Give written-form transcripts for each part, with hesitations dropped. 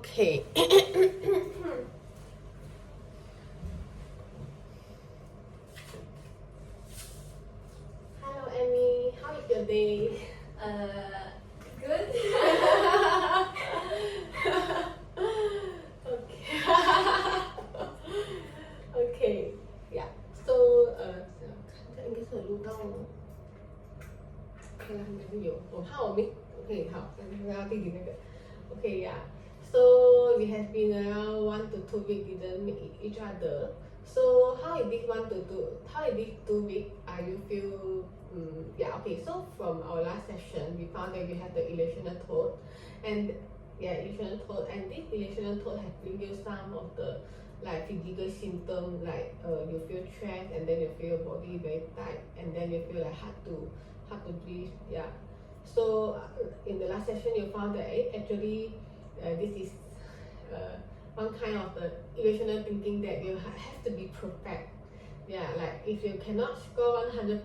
Okay. Hello, Amy. How is your day? Good. Okay. Okay. Yeah. So 看这应该是有录到哦。看来应该是有，我怕我没。OK，好，那要弟弟那个。Okay, yeah. So we have been around 1 to 2 weeks didn't meet each other. So how is this 2 weeks are you feel yeah, okay, so from our last session we found that you have the irrational thought and irrational thought, and this irrational thought has bring you some of the like physical symptoms like you feel stressed, and then you feel your body very tight, and then you feel like hard to breathe. Yeah. So in the last session you found that actually this is one kind of the irrational thinking that you have to be perfect. Yeah, like if you cannot score 100%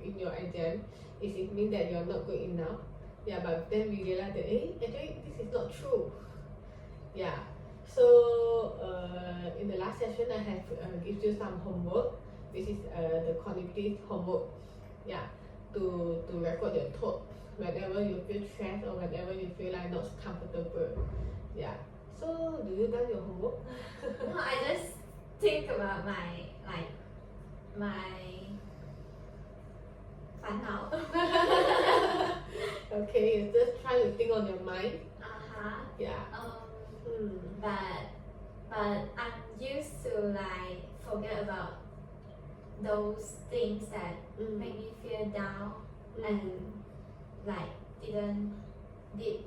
in your exam, it means that you're not good enough. Yeah, but then we realized that actually this is not true. Yeah. So in the last session I have give you some homework. This is the cognitive homework. Yeah, to record your thought whenever you feel stressed or whenever you feel like not comfortable. Yeah. So do you done your homework? No, I just think about my 烦恼。Okay, you just try to think on your mind. Yeah. But I'm used to like forget about those things that make me feel down and like didn't seek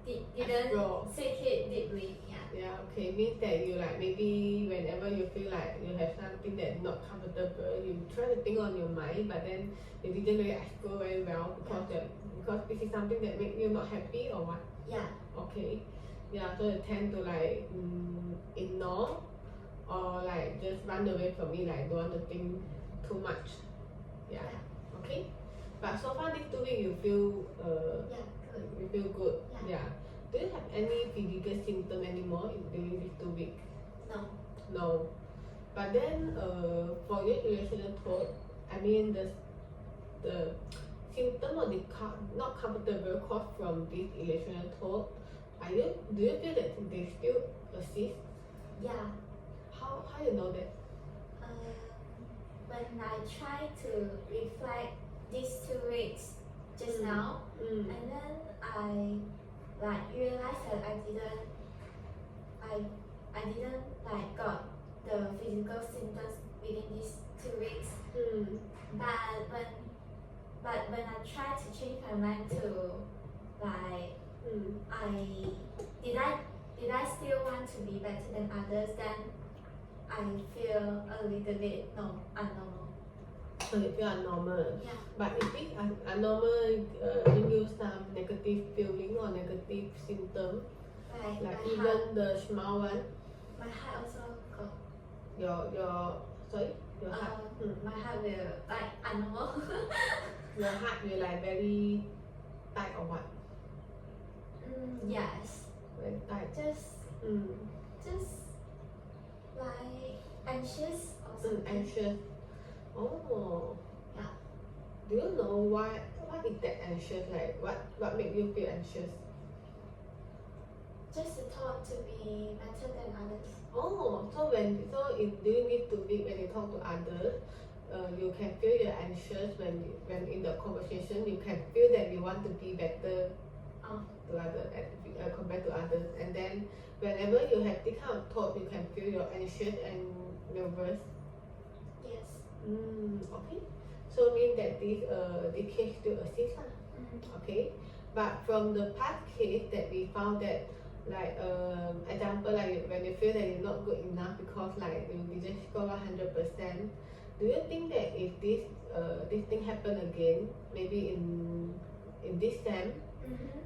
it deeply. Yeah, okay. Means that you like maybe whenever you feel like you have something that's not comfortable, you try to think on your mind, but then you didn't really explore very well because this is something that make you not happy or what? Yeah. Okay. Yeah, so you tend to like ignore or like just run away from it, like don't want to think too much. Yeah. Okay. But so far these 2 weeks you feel Good. you feel good. Yeah. Do you have any physical symptom anymore during these 2 weeks? No. No. But then for your irrational thought, I mean the symptom of the not comfortable caused from this irrational thought, do you feel that they still persist? Yeah. How you know that? When I try to reflect these 2 weeks just now, and then I like realized that I didn't like got the physical symptoms within these 2 weeks. But when I try to change my mind to like did I still want to be better than others, then I feel a little bit abnormal. So you feel abnormal. Yeah. But if this abnormal bring you some negative feeling or negative symptom, like even heart, the small one, my heart also got your heart. my heart will like abnormal. Your heart will like very tight or what? Yes. Very tight. Just like anxious or something. Anxious. Oh. Yeah. Do you know what is that anxious? Like what make you feel anxious? Just the thought to be better than others. Oh, so during this 2 weeks when you talk to others, you can feel you're anxious when in the conversation you can feel that you want to be better to others compared to others, and then whenever you have this kind of thought, you can feel you're anxious and nervous. Yes. Okay. So mean that this case still exists. Okay. But from the past case that we found that like example like when you feel that you're not good enough because like you didn't score 100%, do you think that if this thing happen again, maybe in this sem,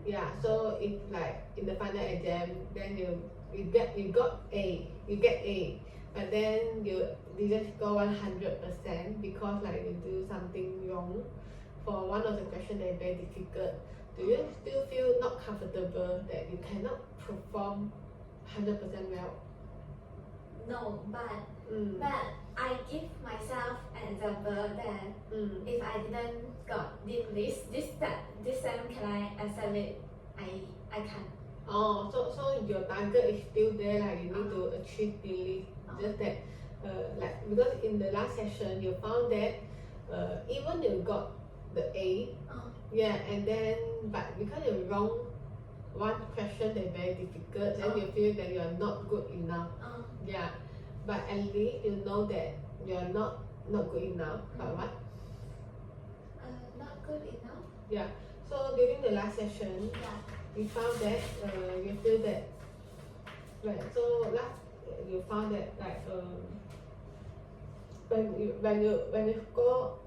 yeah, so if like in the final exam then you get A, but then you didn't score 100% because like you do something wrong for one of the questions that is very difficult, Do you still feel not comfortable that you cannot perform 100% well? No, but I give myself an example that if I didn't got this time, can I accept it? I can't. Oh, so your target is still there, like you need to achieve this. Just that, like because in the last session you found that, even you got the A, yeah, and then but because you wrong one question that very difficult, then you feel that you are not good enough. Yeah, but at least you know that you are not good enough. But what? Not good enough. Yeah. So during the last session, we found that you feel that, right? So last you found that like when you score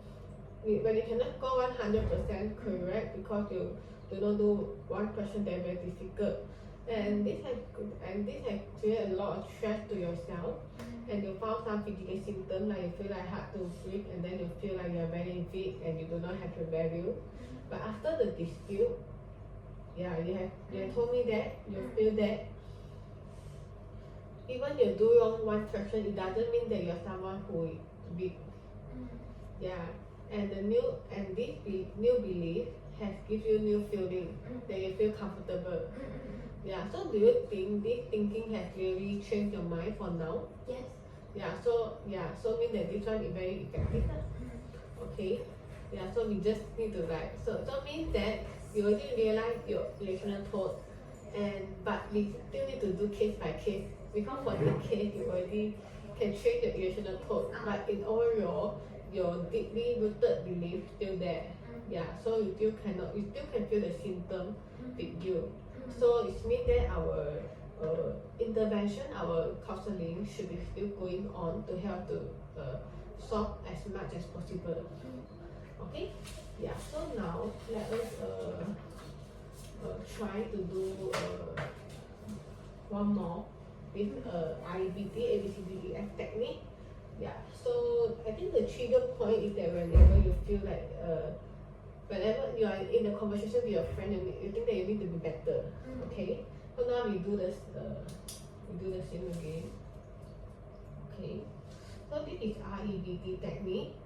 when you cannot score 100% correct because you don't do one question that is very difficult, and this has created a lot of stress to yourself, and you found some physical symptoms like you feel like hard to breathe, and then you feel like you are very weak and you do not have the value. But after the dispute, yeah, you have told me that you feel that even you do wrong one question, it doesn't mean that you're someone who is weak. Yeah, and this new belief has give you new feeling that you feel comfortable. Yeah, so do you think this thinking has really changed your mind for now? Yes. So mean that this one is very effective. Okay. Yeah, so we just need to like so means that you already realize your irrational thought, but we still need to do case by case, because for this case you already can change your irrational thought, but in overall your deeply rooted belief still there. Yeah, so you still can feel the symptom with you. So it means that our intervention, our counseling should be still going on to help to solve as much as possible. Okay, yeah. So now let us try to do one more with REBT ABCDEF technique. Yeah. So I think the trigger point is that whenever you feel like whenever you are in a conversation with your friend, you think that you need to be better. Okay. So now we do this. We do the same again. Okay. So this is REBT technique.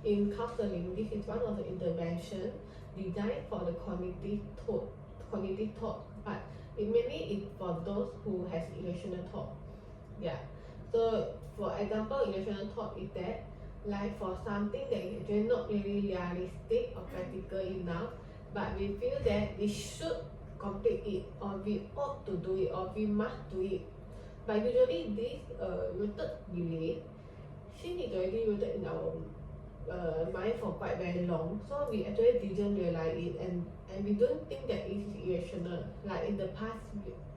In counseling, this is one of the interventions designed for the cognitive thought, but it mainly is for those who has irrational thought. Yeah. So for example, irrational thought is that like for something that is actually not really realistic or practical enough, but we feel that we should complete it, or we ought to do it, or we must do it. But usually this rooted belief, since it's already rooted in our mind for quite very long, so we actually didn't realize it, and we don't think that it is irrational. Like in the past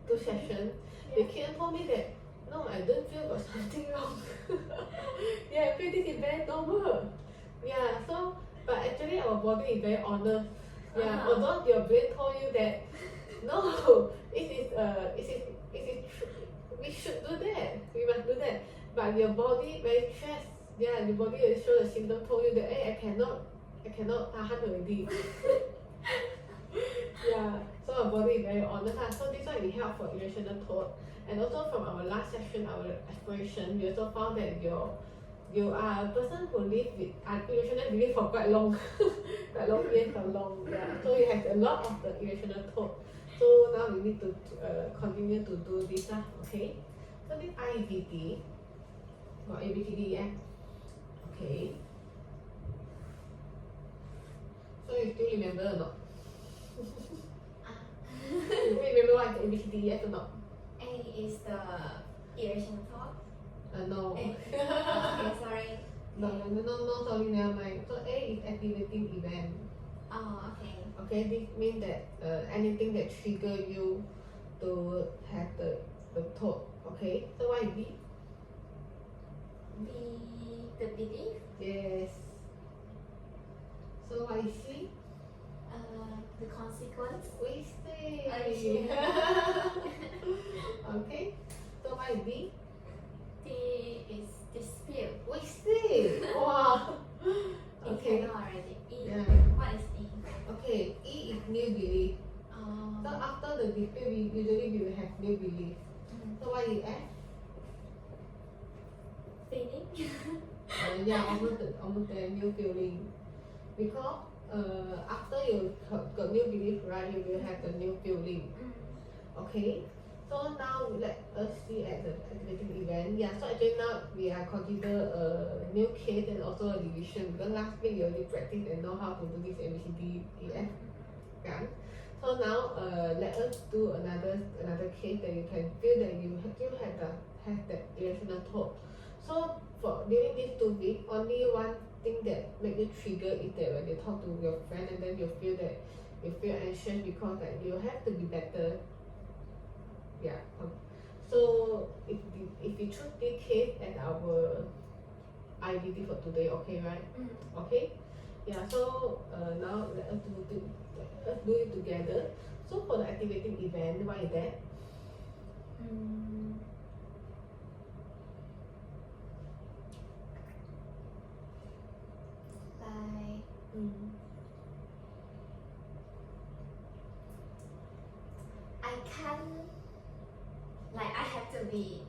2 sessions, the kid told me that no, I don't feel got something wrong. Yeah, I feel this is very normal. Yeah, so but actually our body is very honest. Yeah, although your brain told you that no, it is we should do that, we must do that, but your body very stressed. Yeah, your body will show the symptom, told you that hey, I cannot tahan already. Yeah, so our body is very honest. So this one will help for irrational thought. And also from our last session, our exploration, we also found that you are a person who live with irrational belief for quite long, quite long years for long. Yeah, so you have a lot of the irrational thought. So now we need to continue to do this. Okay, so this REBT or ABCDEF. Okay. So you still remember or not? You remember what is ABCDEF or not? A is the irrational thought. No. Okay, sorry. No, sorry, never mind. So A is activating event. Oh, okay. Okay, this means that anything that trigger you to have the thought. Okay, so what is B? The belief. Yes. So what is C? The consequence. We see. Okay. Okay. So what is D? D is dispute. We see. Wow. Okay. Already. E. Yeah. What is E? Okay. E is new usually we will have new belief. So what you add? Feeling. Yeah, almost the new feeling. Because after you got new belief, right, you will have the new feeling. Okay. So now let us see at the activating event. Yeah, so actually now we are consider a new case and also a division because last week you already practiced and know how to do this ABCD EF. Yeah. So now let us do another case that you can feel that you still have that irrational thought. So for during these 2 weeks, only one thing that make you trigger is that when you talk to your friend and then you feel anxious because like you have to be better. Yeah. So if you choose this case as our IDT for today, okay, right? Okay. Yeah. So now let us do it together. So for the activating event, what is that? Like I can't. Like I have to be.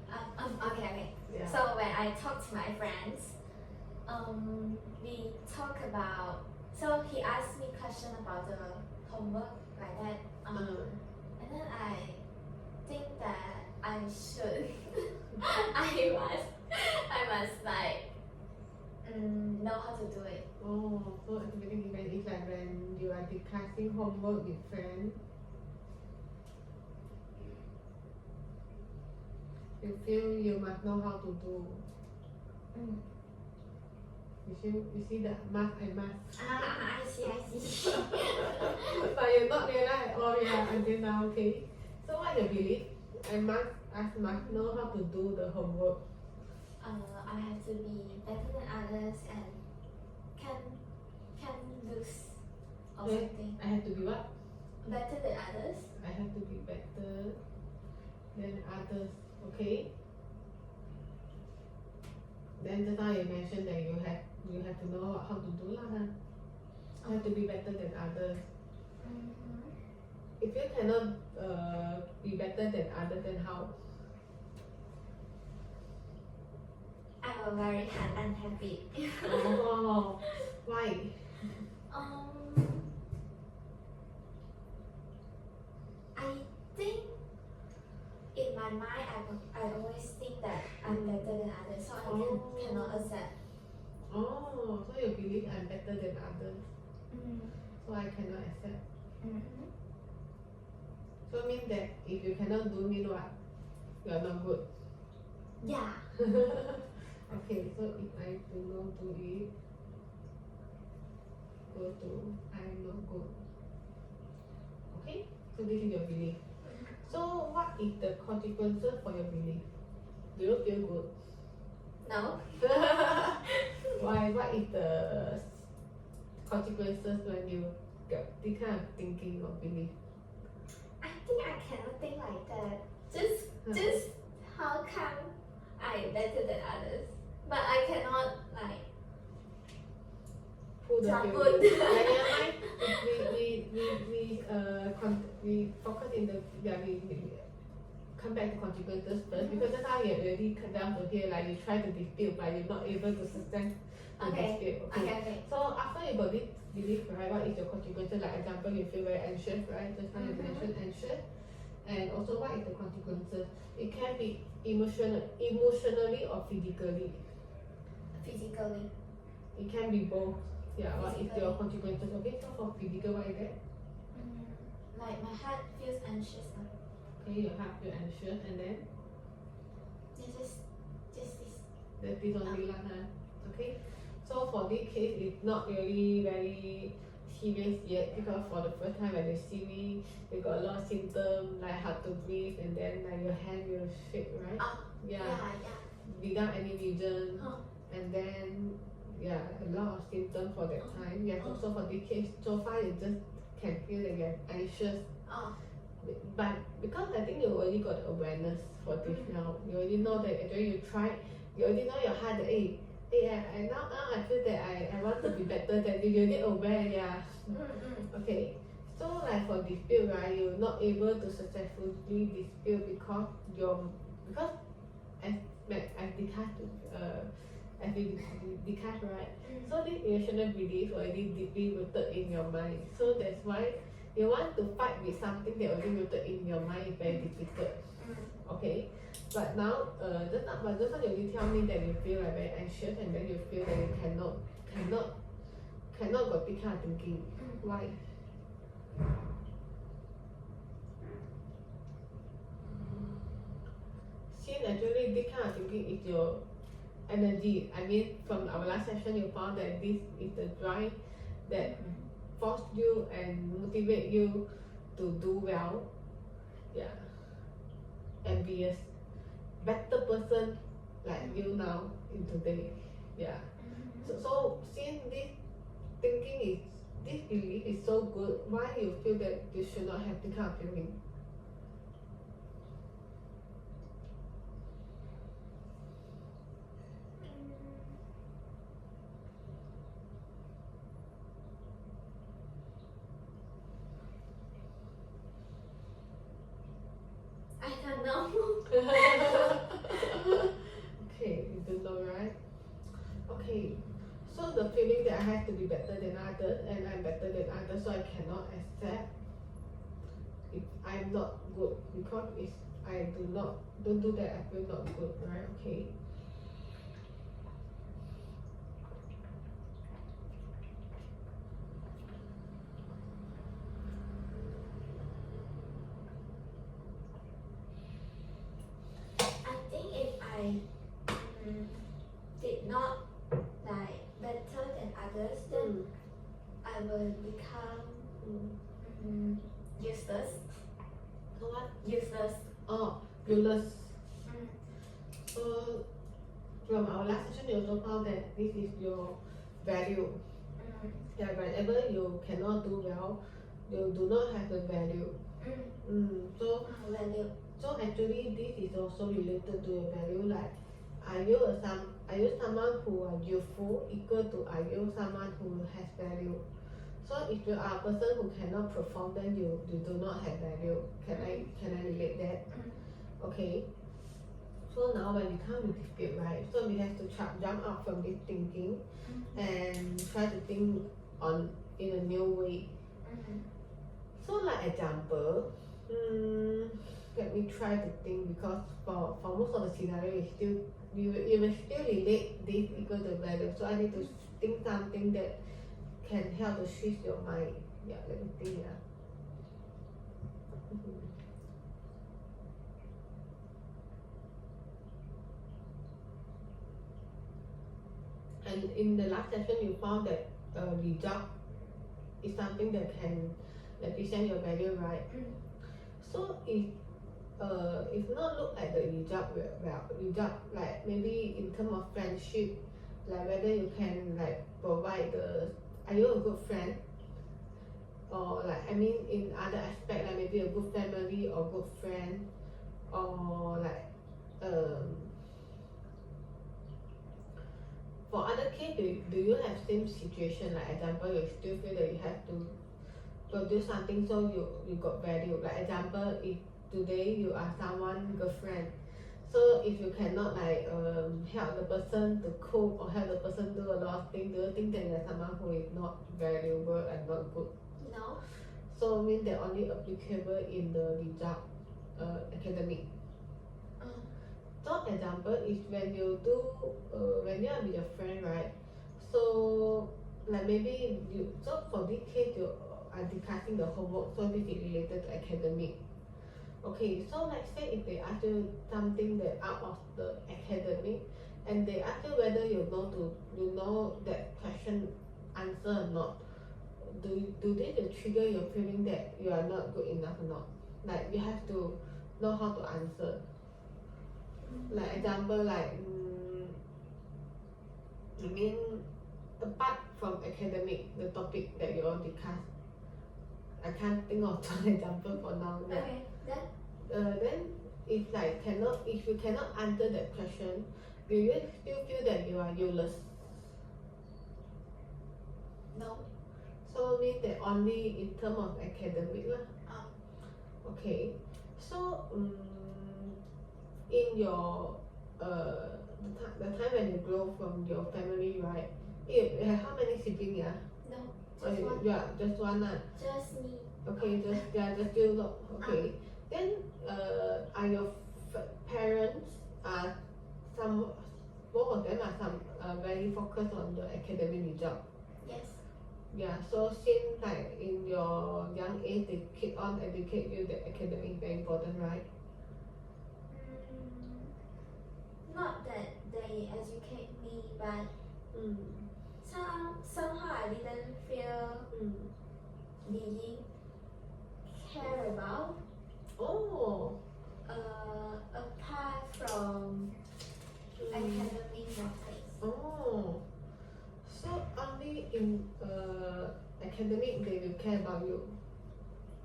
Okay. Yeah. So when I talk to my friends, we talk about. So he asked me question about the homework like that. And then I think that I should. I must like know how to do it. Oh, so activating event is like when you are discussing homework with friends. You feel you must know how to do. You see the must and must. I see. But you're not realize, oh yeah, until now, okay. So what your belief? I must know how to do the homework. I have to be better than others and can lose or something. I have to be what? Better than others. I have to be better than others. Okay. Then just now you mentioned that you have to know how to do lah. You have to be better than others. If you cannot be better than others, then how? I'm a very unhappy. Oh, why? I think in my mind I always think that I'm better than others, so I cannot accept. Oh, so you believe I'm better than others, so I cannot accept. So it means that if you cannot do, mean what? You are not good. Yeah. Okay, so if I do not do it, go to I'm not good. Okay, so this is your belief. So what is the consequences for your belief? Do you feel good? No. Why? What is the consequences when you get this kind of thinking or belief? I think I cannot think like that. Just how come I better than others, but I cannot like Pull the cabut. We focus in the we come back to consequences first because that's how you already cut down to here, like you try to dispute but you're not able to sustain the dispute. Okay. So after you got this belief, right, what is your consequences? Like example, you feel very anxious, right? Just now you mentioned anxious. And also what is the consequences? It can be emotionally or physically. Physically. It can be both. Yeah, what is your consequences? Okay, so for physical, what is that? Like my heart feels anxious. Okay, your heart feels anxious and then? Just this. That is only lah, okay? So for this case, it's not really very serious yet because for the first time when you see me, you got a lot of symptoms like hard to breathe and then like your hand will shake, right? Yeah. Without any reason. And then a lot of symptoms for that time. Yes, also for this case, so far you just can feel that you're anxious. But because I think you already got awareness for this now, you already know that actually you tried, you already know your heart that I now I feel that I want to be better than you. You're already aware, yeah. Okay. So like for dispute, right, you're not able to successfully dispute because as as we discussed, right? So this irrational belief already deeply rooted in your mind. So that's why you want to fight with something that already rooted in your mind is very difficult. Okay. But now, just now you already tell me that you feel like very anxious and then you feel that you cannot got this kind of thinking. Why? Since actually this kind of thinking is your energy. I mean, from our last session, you found that this is the drive that force you and motivate you to do well. Yeah. And be a better person like you now in today. Yeah. So since this belief is so good, why you feel that you should not have this kind of feeling? I don't know. Okay, you don't know, right? Okay, so the feeling that I have to be better than others and I'm better than others, so I cannot accept if I'm not good because if I don't do that, I feel not good, right? Okay. I think if I did not like better than others, then I will become useless. So what? Useless. Oh, useless. So from our last session, you also found that this is your value. That whenever you cannot do well, you do not have the value. So Value. So actually, this is also related to your value. Like, are you someone who are useful equal to are you someone who has value? So if you are a person who cannot perform, then you do not have value. Can I relate that? Okay. So now when we come to dispute, right? So we have to jump out from this thinking and try to think in a new way. So like example, let me try to think because for most of the scenario you will still relate this equal to value. So I need to think something that can help to shift your mind. Yeah, let me think. Yeah. And in the last session, you found that result is something that can represent your value, right? So if not look at the result like maybe in terms of friendship, like whether you can like provide are you a good friend, or like I mean in other aspect like maybe a good family or good friend, or like for other case, do you have same situation, like example you still feel that you have to produce something so you got value, like example if today you are someone girlfriend, so if you cannot like help the person to cook or help the person do a lot of things, do you think that you're someone who is not valuable and not good? No. So mean that only applicable in the result academic. So example is when you when you are with your friend, right? So like maybe so for this case you are discussing the homework, so this is related to academic. Okay, so let's say if they ask you something that out of the academic and they ask you whether you know that question answer or not, do they trigger your feeling that you are not good enough or not? Like you have to know how to answer. Like example like I mean apart from academic, the topic that you all discuss, I can't think of an example for now. Okay, then if you cannot answer that question, do you still feel that you are useless? no. So so means that only in terms of academic lah. Okay, so in your the time when you grow from your family, right? You have how many siblings? Yeah. No, just one. Yeah, just one lah. Just me. Okay, just you look. Okay, then are your parents both of them are very focused on the academic result? Yes. Yeah, so since like in your young age they keep on educate you that academic very important, right? Not that they educate me, but somehow I didn't feel being cared about. Oh. Apart from academic matters. Oh. So only in academic they will care about you.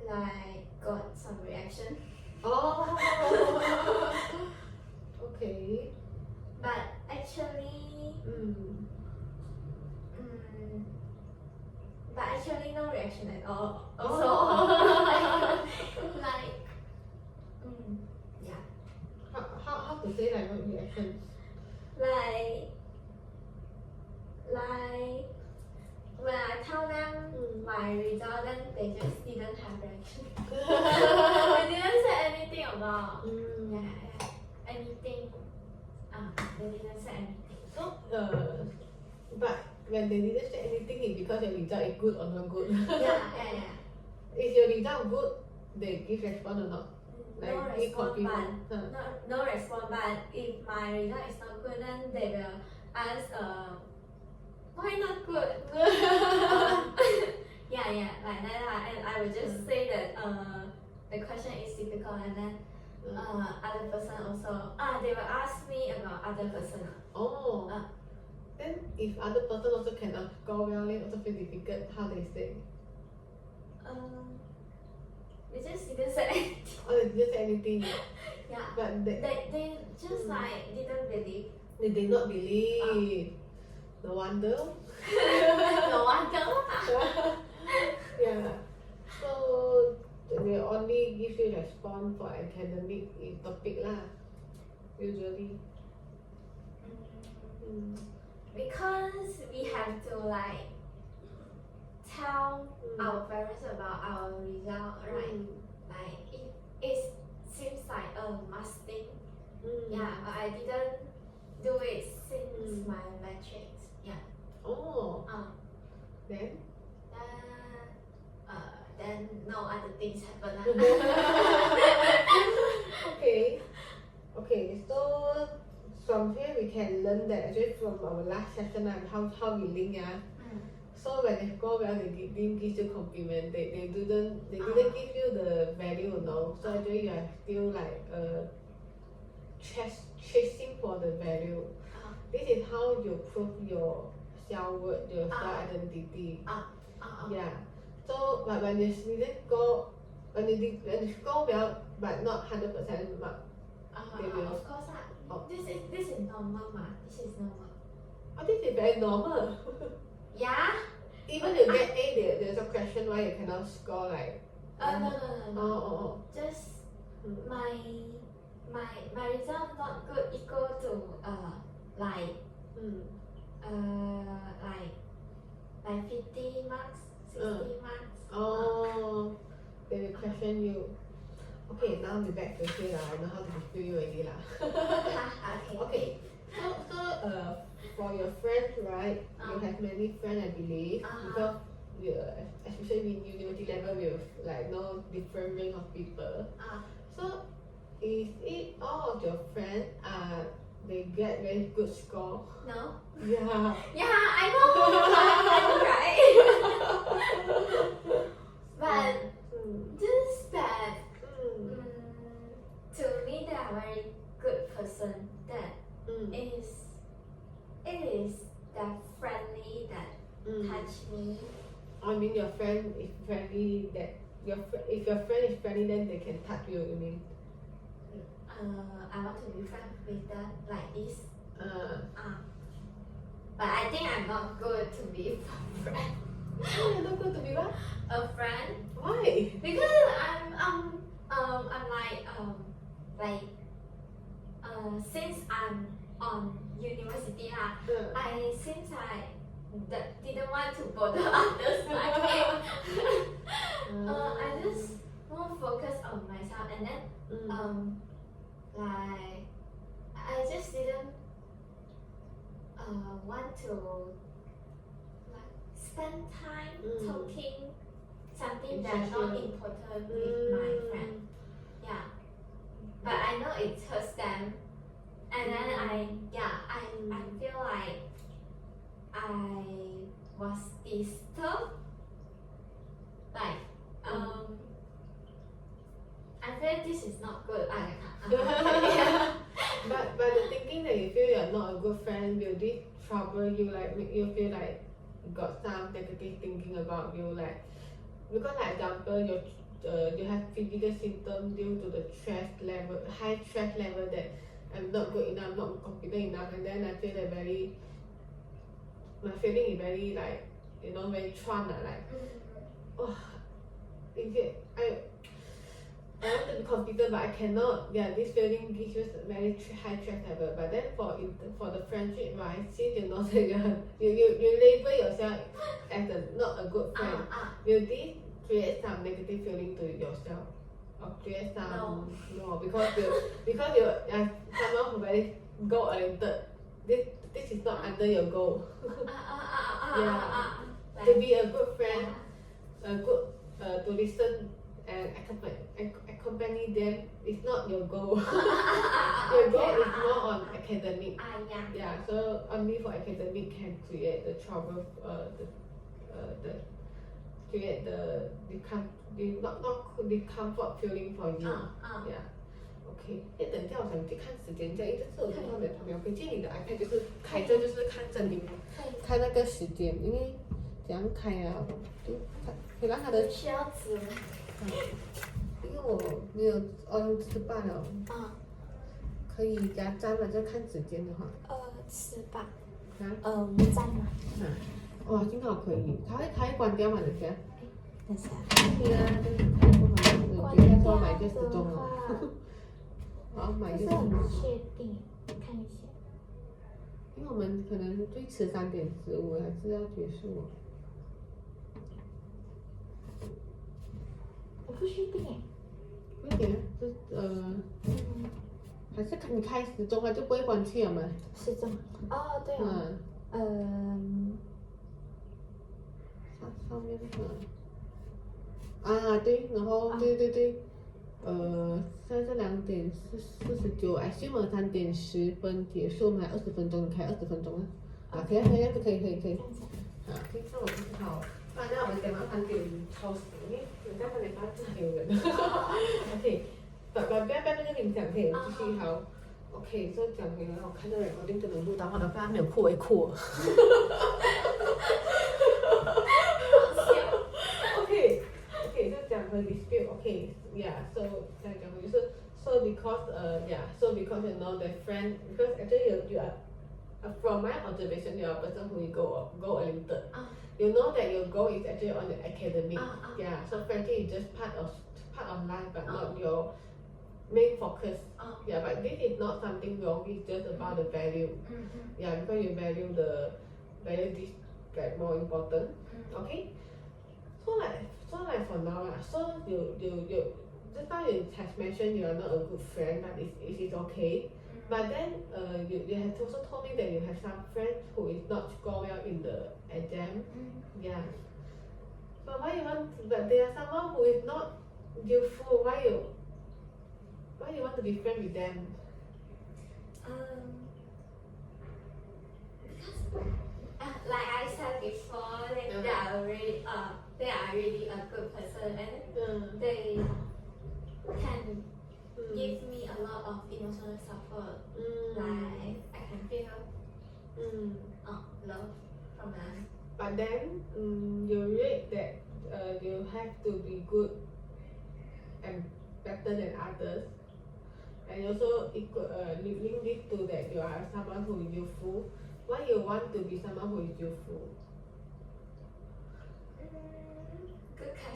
Like got some reaction. Oh. Okay. But actually, no reaction at all. Also, like, yeah. How to say like no reaction? Like when I tell them my result, then they just didn't have reaction. They didn't say anything about anything. They didn't say anything. So but when they didn't say anything, it's because your result is good or not good. Yeah. Is your result good? They give response or not? Like No give response, compliment. no response. But if my result is not good, then they will ask, why not good? Yeah, like that. And I will just say that the question is difficult, and then other person also they will ask me about other person. Oh. Then if other person also cannot score well, then also feel difficult. How they say? They just didn't say anything. Oh, they didn't say anything. Yeah. But They just like didn't believe. They did not believe. No wonder. No wonder. Yeah. So they only give you response for academic topic lah. Usually. Because we have to like tell our parents about our result, right? Like it seems like a must thing. Yeah, but I didn't do it since my matrix. Yeah. Oh. Then no other things happen. Okay, so from here we can learn that actually from our last session how we link. So when they score well, they didn't give you compliment. They didn't give you the value, no. So actually you are still like chasing for the value. This is how you prove your self-worth, your self-identity. Yeah. So but when you didn't go, when you score well but not 100% mark, they will. Of course this is normal, ma. This is normal. Oh, this is very normal. Yeah. Even you get A, there's a question why you cannot score like. No. Oh. Just my result not good equal to like 50 marks, 60 marks. Oh, they will question you. Okay, now we back to here lah. I know how to fulfill you already lah. Okay. So for your friends, right? You have many friends, I believe, because especially in university level, we have like different range of people. So is it all of your friends they get very good score? No. Yeah. Yeah, I know. I know, right? But just that to me they are very good person. That it is that friendly that touch me. I mean your friend is friendly that if your friend is friendly then they can touch you. You mean? I want to be friends with that like this. But I think I'm not good to be friend. Why you're not good to be what? A friend. Why? Because I'm like since I'm on university lah, didn't want to bother others like I just more focus on myself and then like I just didn't want to like spend time talking something that's not important with my friend. Yeah. But I know it hurts them. And then I feel like I was disturbed. Like I feel this is not good. But the thinking that you feel you're not a good friend, will this trouble you, like make you feel like you got some negative thinking about you, like because like example you have physical symptoms due to the high stress level that I'm not good enough, not confident enough, and then I feel like my feeling is very like very like oh is it I want to be confident but I cannot. Yeah, this feeling gives you a very high stress level. But then for the friendship wise, since you know that you label yourself as not a good friend, will this create some negative feeling to yourself? Or create some no because you are someone who very goal oriented. This is not under your goal. Yeah. To be a good friend, a good to listen and accompany them is not your goal. Your goal is more on academic. Yeah, so only for academic can create the trouble, create the discomfort feeling for you. Yeah. OK， 等一下我想去看时间，这样，这次我看到没有？可以借你的 iPad， 就是开着，就是看着你看那个时间，因为这样开啊，就可以让它的需要纸吗？因为我没有吃饭了。可以加站嘛？就看时间的话。吃吧。啊？站嘛。哇，幸好可以，它会关掉吗？等下。等下。对啊，就是开不好，我等下说买一个时钟哦。好，买一个时钟。不是很确定，看一下。因为我们可能最迟3:15还是要结束哦。我不确定。不一定，就还是你开时钟，它就不会关气了嘛。时钟。哦，对哦。上面对，然后对，现在是2:49，I assume 我3:10结束，我们还20分钟，开20分钟啊。可以，可以。可以，这我不知道，不然我们等到3点超时，因为人家3:30还有人。OK， 不要那个铃响，可以继续好。OK， 所以讲回来，我看这recording就能录到，我的发没有酷为酷。OK， 就讲回 dispute。OK， yeah， so 再讲回就是 so because you know the friend because actually you are from my observation you are a person who is goal oriented. You know that your goal is actually on the academic. Yeah, so friendship is just part of life but not your main focus. Yeah, but this is not something wrong. It's just about the value. Yeah, because you value this like more important. Okay. So like for now so you just now you have mentioned you are not a good friend, but it is okay. But then you have also told me that you have some friends who is not score well in the exam. Yeah. But why you want? But there are someone who is not useful. Why you want to be friends with them? Because like I said before, they are really a good person and they can give me a lot of emotional support. Like I can feel love from them. But then you read that you have to be good and better than others, and also link this to that you are someone who is useful. Why you want to be someone who is useful?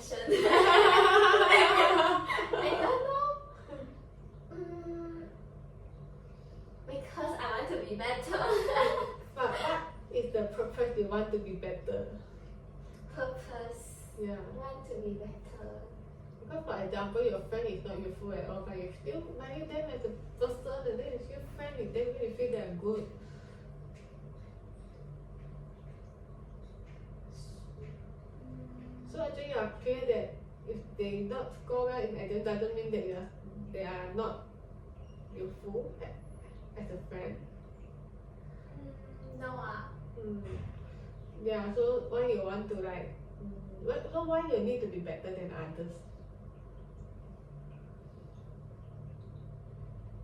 question. I don't know. Because I want to be better. But what is the purpose you want to be better? Purpose. Yeah. Want to be better. Because for example, your friend is not useful at all, but you still value them as a person, and then you still friend with them, and you feel they're good. So actually, you are clear that if they not score well in exam, doesn't mean that they are not useful as a friend. No. Yeah. So why you want to like? So why you need to be better than others?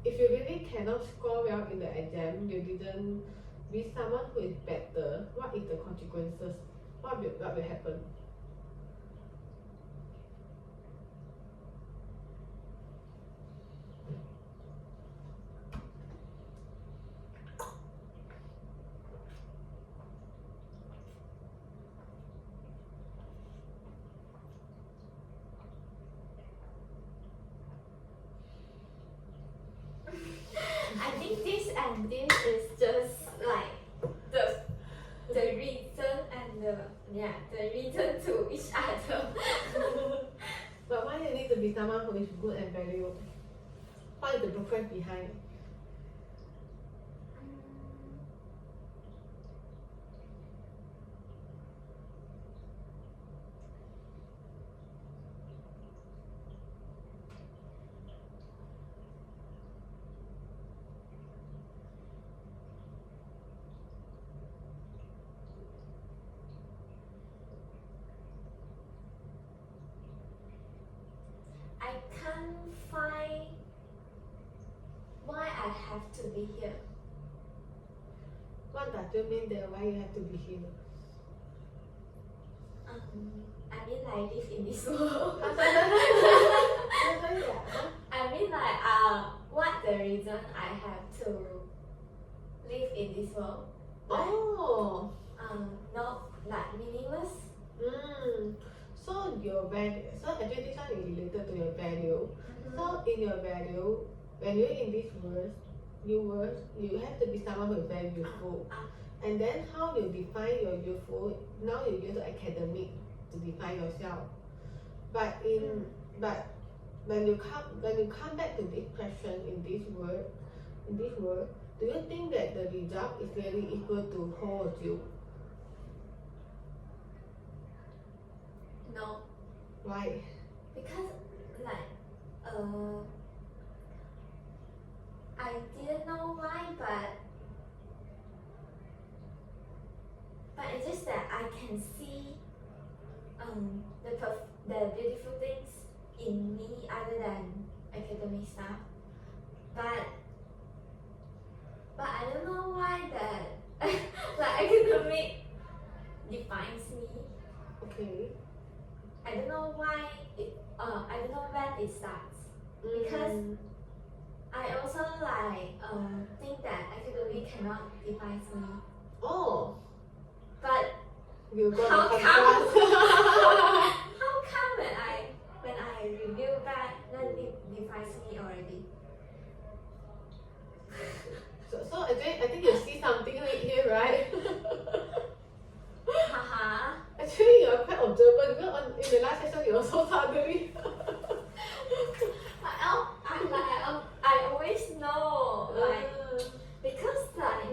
If you really cannot score well in the exam, you didn't be someone who is better, what is the consequences? What will happen? I think this and this is just like the reason and the reason to each other. But why you need to be someone who is good and valued? What is the purpose behind? I can't find why I have to be here. What does it mean that why you have to be here? I mean like live in this world. I mean like what the reason I have to live in this world? Like, Oh. not like meaningless. So your value. So actually this one is related to your value. So in your value, when you're in this world, you have to be someone who is very useful. And then how you define your useful? Now you use academic to define yourself. But when you come back to this question in this world, do you think that the result is really equal to who or you? No. Why? Because like I didn't know why, but it's just that I can see the beautiful things in me other than academic stuff. But I don't know why that like academic defines me. Okay. I don't know why I don't know when it starts. Because I also like think that academic cannot define me. Oh. But You got how the come? contrast. How come when I review that it defines me already? So actually, I think you see something here, right? Haha. Actually, you are quite observant because in the last session you also suddenly. I always know like because like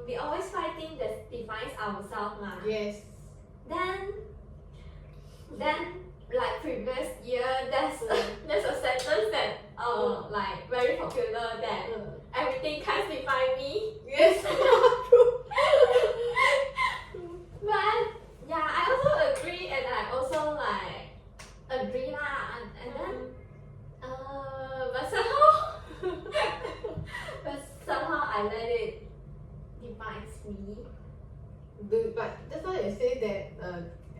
we always fighting that defines ourselves lah. Yes. Then like previous year there's a sentence that like very popular that everything can't define me. Yes. True. But yeah, I also agree and I also like agree lah and then but somehow I let it defines me. But that's why you say that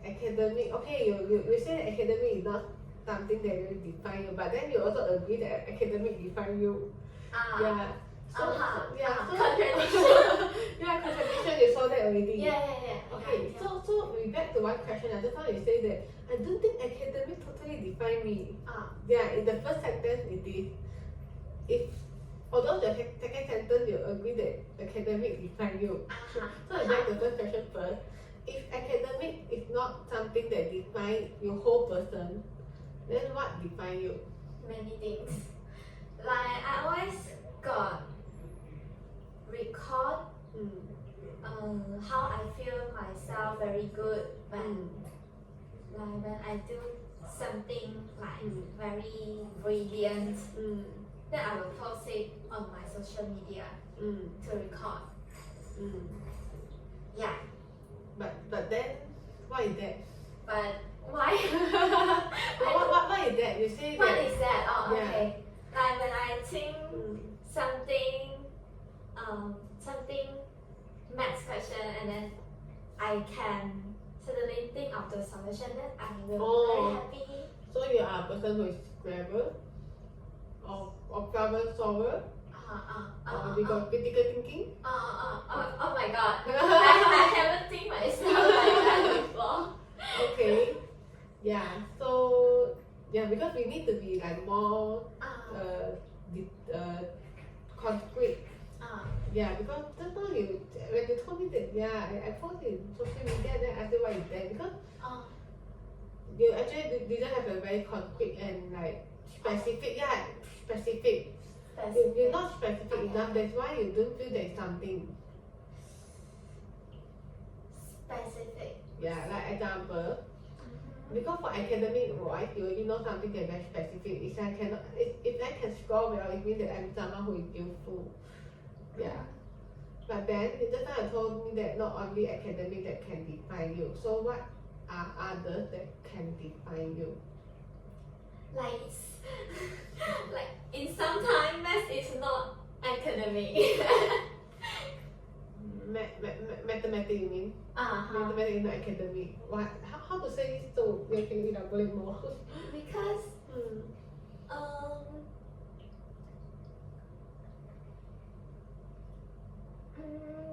academic. Okay, you say academic is not something that really define you, but then you also agree that academic define you. Yeah. So yeah, so contradiction. yeah, contradiction. You saw that already. Yeah. Okay, so we back to one question. I just now you say that I don't think academic totally define me. Yeah, in the first sentence it is. If although the second sentence you agree that academic define you. So I back the first question first. If academic is not something that define your whole person, then what define you? Many things. Like I always got record how I feel myself very good when like when I do something like very brilliant. Then I will post it on my social media to record. Yeah. But then what is that? But why? what is that? You say What that. is that? Oh, Yeah. okay. Like when I think something, something maths question, and then I can suddenly think of the solution, then I will be very happy. So you are a person who is clever, or problem solver, or you got critical thinking. Oh my god! I haven't think myself like that before. Okay. Yeah. So yeah, because we need to be like more concrete. Yeah, because just now when you told me that I post in social media, then I asked you what is that, because you actually didn't have a very concrete and like specific. Specific. You're not specific enough. That's why you don't feel there's something. Specific. Yeah, like example. Because for academic wise, you already know something that very specific. If I can score well, it means that I'm someone who is skillful. Yeah. But then just now you told me that not only academic that can define you. So what are others that can define you? Like in some time math is not academic. Mathematics you mean? Mathematics is not academic. What? How to say this so you can elaborate more? Because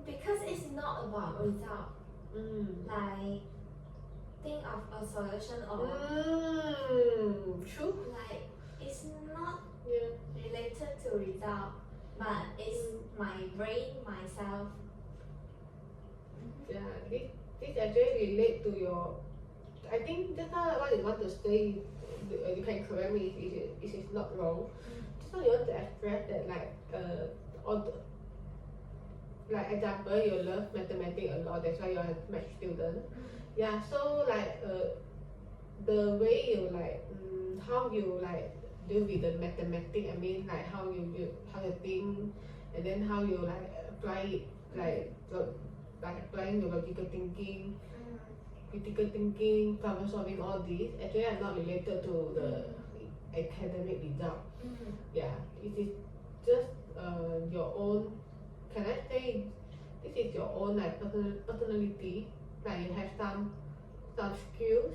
because it's not about result. Like think of a solution or true. like it's not Yeah. related to result, but it's my brain, myself. Yeah, this actually relate to your. I think just now what you want to say, you can correct me if it is not wrong. Just now you want to express that like example, you love mathematics a lot. That's why you're a math student. Yeah, so like the way you like how you like deal with the mathematics. I mean like how you think, and then how you like apply it like applying your logical thinking, critical thinking, problem solving, all these actually are not related to the academic result. Yeah, it is just your own. Can I say this is your own like personality? Like you have some skills.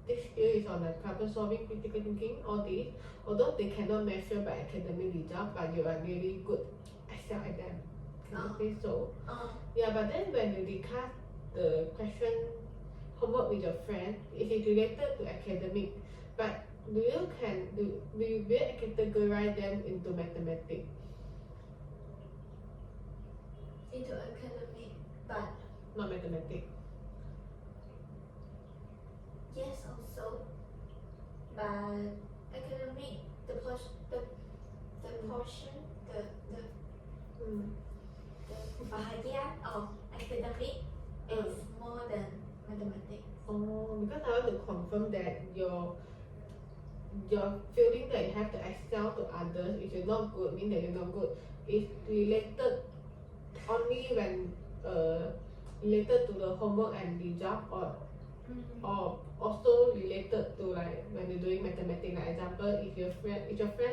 This skill is on like problem solving, critical thinking, all these. Although they cannot measure by academic result, but you are really good, excel at them. Can I say so? Yeah, but then when you discuss the question homework with your friend, it is related to academic. But do you categorize them into mathematics? Into academic, but Not mathematics. yes also. But academic, the portion, the bahagian of academic is more than mathematics. Oh, because I want to confirm that your feeling that you have to excel to others, if you're not good, mean that you're not good, is related only when related to the homework and result, or also related to like when you're doing mathematics. Like example, if your friend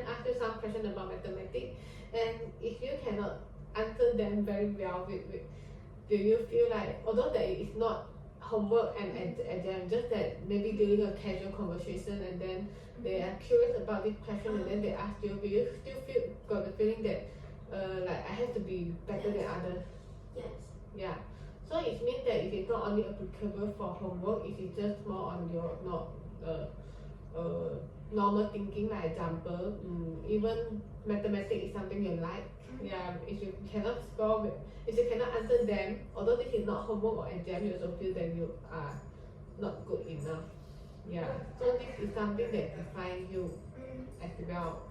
asks you some question about mathematics, and if you cannot answer them very well, do you feel like although that it is not homework and exam, just that maybe during a casual conversation and then they are curious about this question and then they ask you, do you still got the feeling that like I have to be better than others. Yes. Yeah. So it means that it is not only applicable for homework, it is just more on your normal thinking. Like example, even mathematics is something you like. Yeah, if you cannot score, if you cannot answer them, although this is not homework or exam, you also feel that you are not good enough. Yeah, so this is something that defines you as well.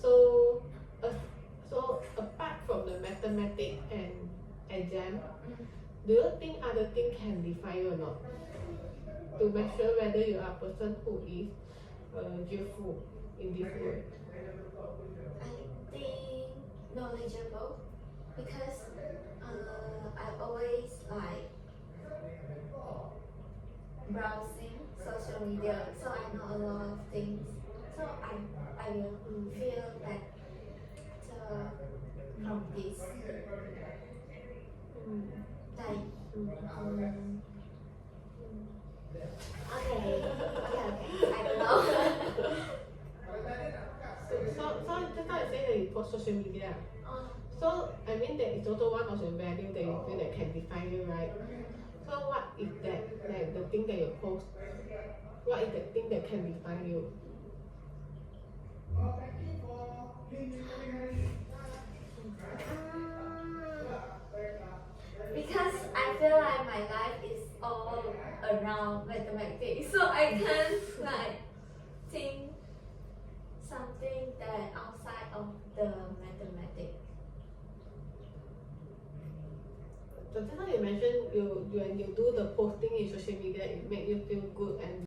So, so apart from the mathematics and exam, do you think other things can define you or not? To measure whether you are a person who is useful in this world. I think knowledgeable because I always like browsing social media, so I know a lot of things. So I will feel that from this like okay, I don't know. So just now you say that you post social media. So I mean that it's also one of your value that you feel that can define you, right? So what is that, like the thing that you post? What is the thing that can define you? Because I feel like my life is all around mathematics, so I can't like think something that outside of the mathematics. So just now you mentioned when you do the posting in social media, it make you feel good and